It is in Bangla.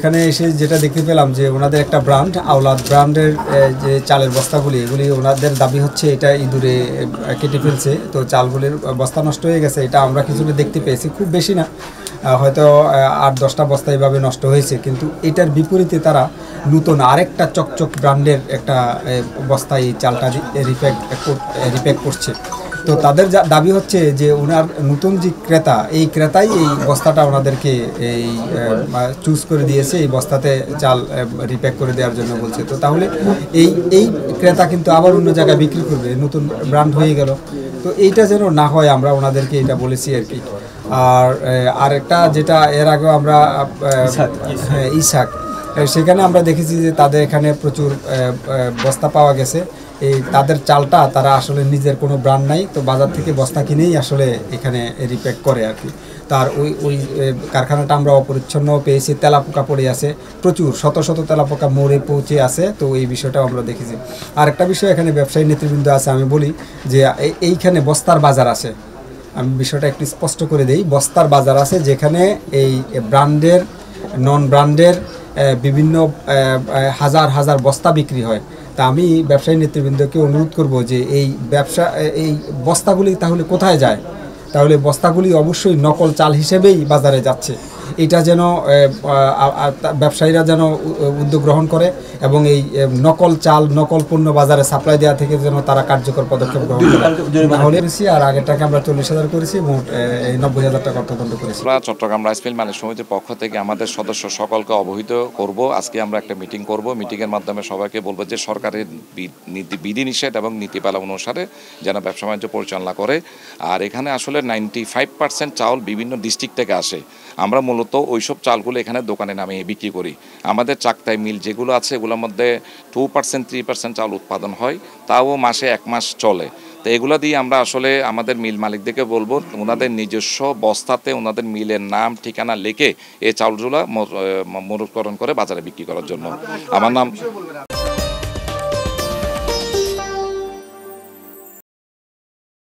এখানে এসে যেটা দেখতে পেলাম যে ওনাদের একটা ব্র্যান্ড আওলাদ ব্র্যান্ডের যে চালের বস্তাগুলি এগুলি ওনাদের দাবি হচ্ছে এটা ইঁদুরে কেটে ফেলছে, তো চালগুলির বস্তা নষ্ট হয়ে গেছে। এটা আমরা কিছুটা দেখতে পেয়েছি, খুব বেশি না, হয়তো 8-10টা বস্তা এইভাবে নষ্ট হয়েছে। কিন্তু এটার বিপরীতে তারা নতুন আরেকটা চকচক ব্র্যান্ডের একটা বস্তায় এই চালটা রিপ্যাক করছে। তো তাদের দাবি হচ্ছে যে ওনার নতুন যে ক্রেতা, এই ক্রেতাই এই বস্তাটা ওনাদেরকে এই চুজ করে দিয়েছে, এই বস্তাতে চাল রিপ্যাক করে দেওয়ার জন্য বলছে। তো তাহলে এই ক্রেতা কিন্তু আবার অন্য জায়গায় বিক্রি করবে, নতুন ব্র্যান্ড হয়ে গেল। তো এইটা যেন না হয় আমরা ওনাদেরকে এটা বলেছি আর কি। আর একটা যেটা এর আগেও আমরা ইসাক, সেখানে আমরা দেখেছি যে তাদের এখানে প্রচুর বস্তা পাওয়া গেছে। এই তাদের চালটা তারা আসলে নিজের কোনো ব্র্যান্ড নাই, তো বাজার থেকে বস্তা কিনেই আসলে এখানে রিপ্যাক করে আর কি। তার ওই কারখানাটা আমরা অপরিচ্ছন্ন পেয়েছি, তেলাপোকা পড়ে আছে, প্রচুর শত শত তেলাপোকা মরে পৌঁছে আছে। তো এই বিষয়টাও আমরা দেখেছি। আর একটা বিষয়, এখানে ব্যবসায়ী নেতৃবৃন্দ আছে, আমি বলি যে এইখানে বস্তার বাজার আছে। আমি বিষয়টা একটু স্পষ্ট করে দেই, বস্তার বাজার আছে যেখানে এই ব্র্যান্ডের নন ব্র্যান্ডের বিভিন্ন হাজার হাজার বস্তা বিক্রি হয়। তা আমি ব্যবসায়ী নেতৃবৃন্দকে অনুরোধ করব যে এই বস্তাগুলি তাহলে কোথায় যায়? তাহলে বস্তাগুলি অবশ্যই নকল চাল হিসেবেই বাজারে যাচ্ছে। এটা যেন ব্যবসায়ীরা যেন উদ্যোগ গ্রহণ করে এবং এই নকল চাল নকল পণ্য বাজারে সাপ্লাই দেওয়া থেকে যেন তারা কার্যকর পদক্ষেপ গ্রহণ করে। তাহলে আর আগের টাকা আমরা 40,000 করেছি, মোট 90,000 টাকা অর্থদণ্ড করেছি। আমরা চট্টগ্রাম রাইস মিল মালিক সমিতির পক্ষ থেকে আমাদের সদস্য সকলকে অবহিত করব। আজকে আমরা একটা মিটিং করব। মিটিংয়ের মাধ্যমে সবাইকে বলবো যে সরকারের বিধিনিষেধ এবং নীতিমালা অনুসারে যেন ব্যবসা বাণিজ্য পরিচালনা করে। আর এখানে আসলে 95% চাউল বিভিন্ন ডিস্ট্রিক্ট থেকে আসে। আমরা মূলত ওইসব চালগুলো এখানে দোকানে নামিয়ে বিক্রি করি। আমাদের চাকতাই মিল যেগুলো আছে এগুলোর মধ্যে 2% 3% চাল উৎপাদন হয়, তাও মাসে 1 মাস চলে। তো এগুলো দিয়ে আমরা আসলে আমাদের মিল মালিকদেরকে বলবো ওনাদের নিজস্ব বস্তাতে ওনাদের মিলের নাম ঠিকানা লিখে এই চাউলগুলো মজুতকরণ করে বাজারে বিক্রি করার জন্য। আমার নাম